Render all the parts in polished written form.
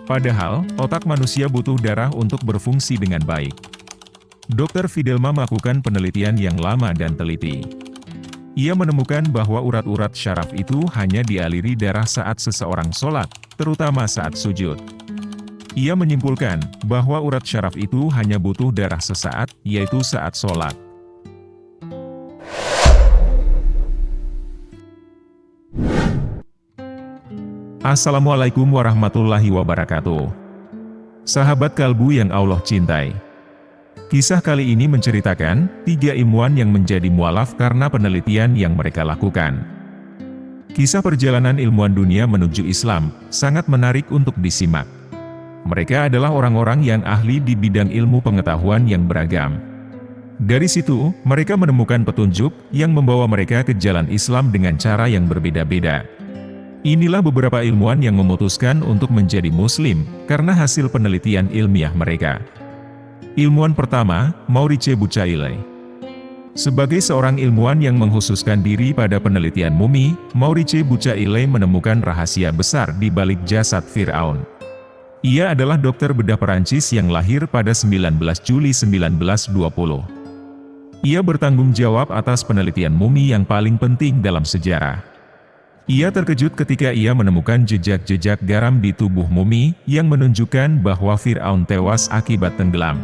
Padahal, otak manusia butuh darah untuk berfungsi dengan baik. Dr. Fidelma melakukan penelitian yang lama dan teliti. Ia menemukan bahwa urat-urat syaraf itu hanya dialiri darah saat seseorang sholat, terutama saat sujud. Ia menyimpulkan bahwa urat syaraf itu hanya butuh darah sesaat, yaitu saat sholat. Assalamualaikum warahmatullahi wabarakatuh. Sahabat kalbu yang Allah cintai. Kisah kali ini menceritakan 3 ilmuwan yang menjadi mualaf karena penelitian yang mereka lakukan. Kisah perjalanan ilmuwan dunia menuju Islam sangat menarik untuk disimak. Mereka adalah orang-orang yang ahli di bidang ilmu pengetahuan yang beragam. Dari situ, mereka menemukan petunjuk yang membawa mereka ke jalan Islam dengan cara yang berbeda-beda. Inilah beberapa ilmuwan yang memutuskan untuk menjadi Muslim karena hasil penelitian ilmiah mereka. Ilmuwan pertama, Maurice Bucaille. Sebagai seorang ilmuwan yang mengkhususkan diri pada penelitian mumi, Maurice Bucaille menemukan rahasia besar di balik jasad Fir'aun. Ia adalah dokter bedah Perancis yang lahir pada 19 Juli 1920. Ia bertanggung jawab atas penelitian mumi yang paling penting dalam sejarah. Ia terkejut ketika ia menemukan jejak-jejak garam di tubuh mumi yang menunjukkan bahwa Fir'aun tewas akibat tenggelam.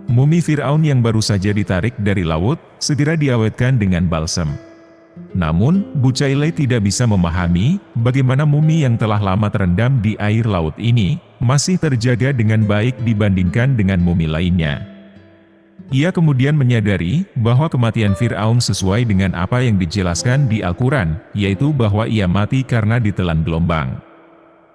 Mumi Fir'aun yang baru saja ditarik dari laut, segera diawetkan dengan balsam. Namun, Bucaille tidak bisa memahami bagaimana mumi yang telah lama terendam di air laut ini masih terjaga dengan baik dibandingkan dengan mumi lainnya. Ia kemudian menyadari bahwa kematian Fir'aun sesuai dengan apa yang dijelaskan di Al-Quran, yaitu bahwa ia mati karena ditelan gelombang.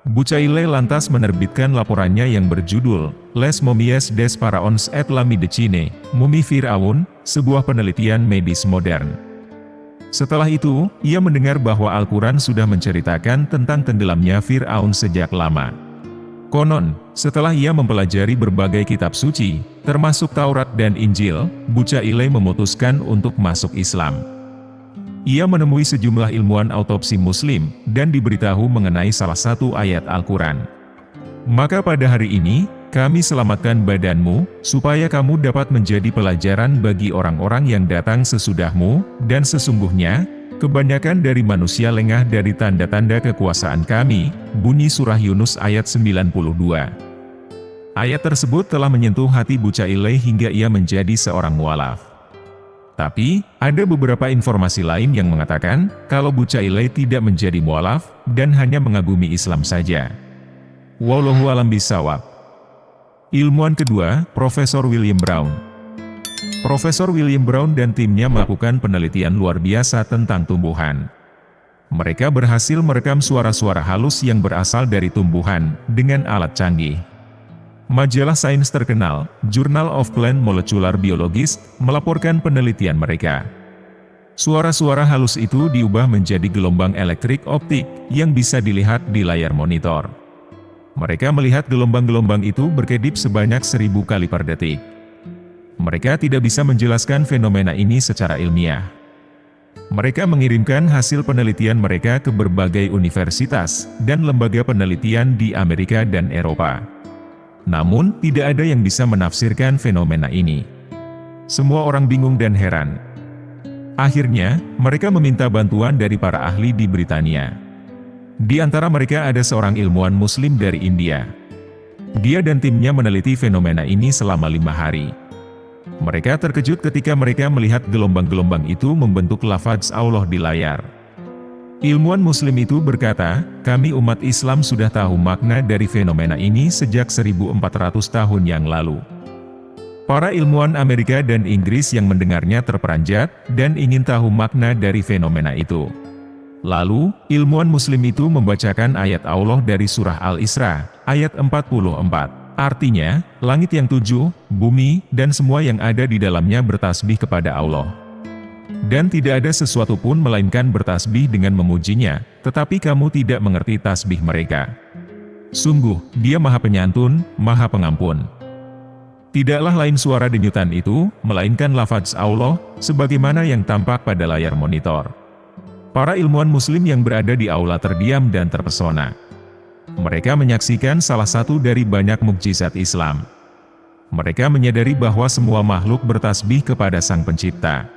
Bucaille lantas menerbitkan laporannya yang berjudul Les Momies des Pharaons et la Médecine, Mumi Fir'aun, sebuah penelitian medis modern. Setelah itu, ia mendengar bahwa Al-Quran sudah menceritakan tentang tenggelamnya Fir'aun sejak lama. Konon, setelah ia mempelajari berbagai kitab suci, termasuk Taurat dan Injil, Bucaille memutuskan untuk masuk Islam. Ia menemui sejumlah ilmuwan autopsi Muslim, dan diberitahu mengenai salah satu ayat Al-Quran. Maka pada hari ini, kami selamatkan badanmu, supaya kamu dapat menjadi pelajaran bagi orang-orang yang datang sesudahmu, dan sesungguhnya, kebanyakan dari manusia lengah dari tanda-tanda kekuasaan kami, bunyi surah Yunus ayat 92. Ayat tersebut telah menyentuh hati Bucaille hingga ia menjadi seorang mualaf. Tapi, ada beberapa informasi lain yang mengatakan, kalau Bucaille tidak menjadi mualaf, dan hanya mengagumi Islam saja. Wallahu a'lam bishawab. Ilmuwan kedua, Profesor William Brown. Profesor William Brown dan timnya melakukan penelitian luar biasa tentang tumbuhan. Mereka berhasil merekam suara-suara halus yang berasal dari tumbuhan dengan alat canggih. Majalah sains terkenal, Journal of Plant Molecular Biologist, melaporkan penelitian mereka. Suara-suara halus itu diubah menjadi gelombang elektrik optik yang bisa dilihat di layar monitor. Mereka melihat gelombang-gelombang itu berkedip sebanyak 1000 kali per detik. Mereka tidak bisa menjelaskan fenomena ini secara ilmiah. Mereka mengirimkan hasil penelitian mereka ke berbagai universitas dan lembaga penelitian di Amerika dan Eropa. Namun, tidak ada yang bisa menafsirkan fenomena ini. Semua orang bingung dan heran. Akhirnya, mereka meminta bantuan dari para ahli di Britania. Di antara mereka ada seorang ilmuwan Muslim dari India. Dia dan timnya meneliti fenomena ini selama 5 hari. Mereka terkejut ketika mereka melihat gelombang-gelombang itu membentuk lafaz Allah di layar. Ilmuwan Muslim itu berkata, kami umat Islam sudah tahu makna dari fenomena ini sejak 1400 tahun yang lalu. Para ilmuwan Amerika dan Inggris yang mendengarnya terperanjat, dan ingin tahu makna dari fenomena itu. Lalu, ilmuwan Muslim itu membacakan ayat Allah dari surah Al-Isra, ayat 44. Artinya, langit yang 7, bumi, dan semua yang ada di dalamnya bertasbih kepada Allah. Dan tidak ada sesuatu pun melainkan bertasbih dengan memujinya, tetapi kamu tidak mengerti tasbih mereka. Sungguh, Dia Maha Penyantun, Maha Pengampun. Tidaklah lain suara denyutan itu, melainkan lafaz Allah, sebagaimana yang tampak pada layar monitor. Para ilmuwan Muslim yang berada di aula terdiam dan terpesona. Mereka menyaksikan salah satu dari banyak mukjizat Islam. Mereka menyadari bahwa semua makhluk bertasbih kepada Sang Pencipta.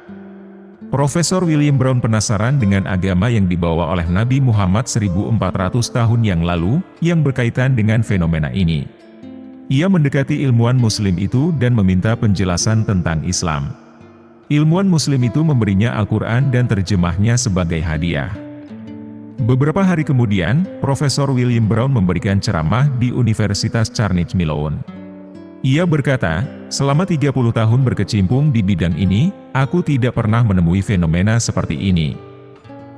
Profesor William Brown penasaran dengan agama yang dibawa oleh Nabi Muhammad 1400 tahun yang lalu, yang berkaitan dengan fenomena ini. Ia mendekati ilmuwan Muslim itu dan meminta penjelasan tentang Islam. Ilmuwan Muslim itu memberinya Al-Quran dan terjemahnya sebagai hadiah. Beberapa hari kemudian, Profesor William Brown memberikan ceramah di Universitas Carnegie Mellon. Ia berkata, selama 30 tahun berkecimpung di bidang ini, aku tidak pernah menemui fenomena seperti ini.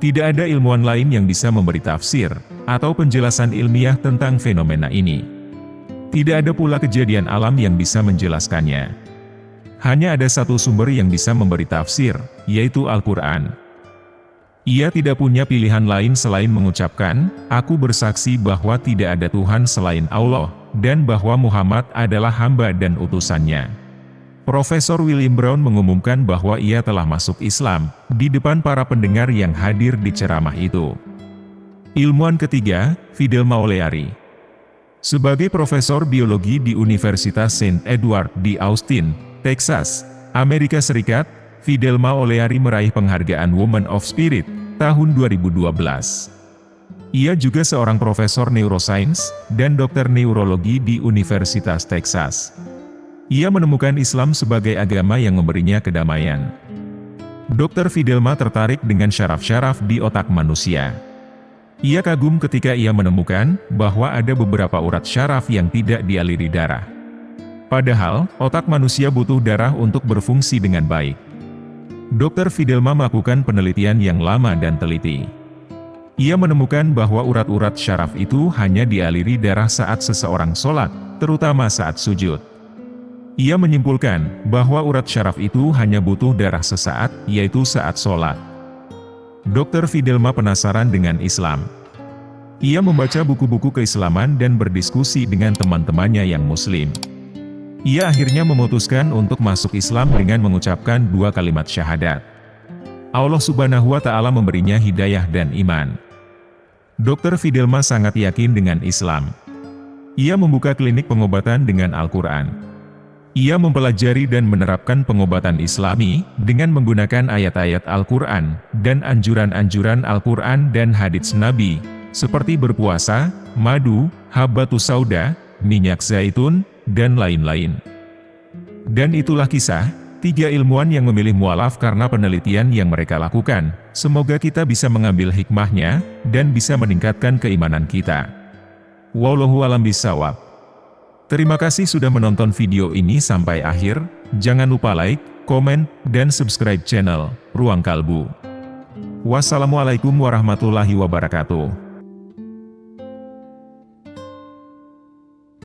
Tidak ada ilmuwan lain yang bisa memberi tafsir, atau penjelasan ilmiah tentang fenomena ini. Tidak ada pula kejadian alam yang bisa menjelaskannya. Hanya ada satu sumber yang bisa memberi tafsir, yaitu Al-Quran. Ia tidak punya pilihan lain selain mengucapkan, "Aku bersaksi bahwa tidak ada Tuhan selain Allah, dan bahwa Muhammad adalah hamba dan utusannya." Profesor William Brown mengumumkan bahwa ia telah masuk Islam, di depan para pendengar yang hadir di ceramah itu. Ilmuwan ketiga, Fidelma O'Leary. Sebagai profesor biologi di Universitas St. Edward di Austin, Texas, Amerika Serikat, Fidelma O'Leary meraih penghargaan Woman of Spirit tahun 2012. Ia juga seorang profesor neuroscience dan dokter neurologi di Universitas Texas. Ia menemukan Islam sebagai agama yang memberinya kedamaian. Dr. Fidelma tertarik dengan syaraf-syaraf di otak manusia. Ia kagum ketika ia menemukan bahwa ada beberapa urat syaraf yang tidak dialiri darah. Padahal, otak manusia butuh darah untuk berfungsi dengan baik. Dr. Fidelma melakukan penelitian yang lama dan teliti. Ia menemukan bahwa urat-urat syaraf itu hanya dialiri darah saat seseorang sholat, terutama saat sujud. Ia menyimpulkan bahwa urat syaraf itu hanya butuh darah sesaat, yaitu saat sholat. Dr. Fidelma penasaran dengan Islam. Ia membaca buku-buku keislaman dan berdiskusi dengan teman-temannya yang Muslim. Ia akhirnya memutuskan untuk masuk Islam dengan mengucapkan 2 kalimat syahadat. Allah Subhanahu wa Ta'ala memberinya hidayah dan iman. Dr. Fidelma sangat yakin dengan Islam. Ia membuka klinik pengobatan dengan Al-Quran. Ia mempelajari dan menerapkan pengobatan Islami dengan menggunakan ayat-ayat Al-Quran dan anjuran-anjuran Al-Quran dan hadits Nabi, seperti berpuasa, madu, habbatus sauda, minyak zaitun, dan lain-lain. Dan itulah kisah 3 ilmuwan yang memilih mualaf karena penelitian yang mereka lakukan. Semoga kita bisa mengambil hikmahnya dan bisa meningkatkan keimanan kita. Wallahu a'lam bishawab. Terima kasih sudah menonton video ini sampai akhir. Jangan lupa like, komen, dan subscribe channel Ruang Kalbu. Wassalamualaikum warahmatullahi wabarakatuh.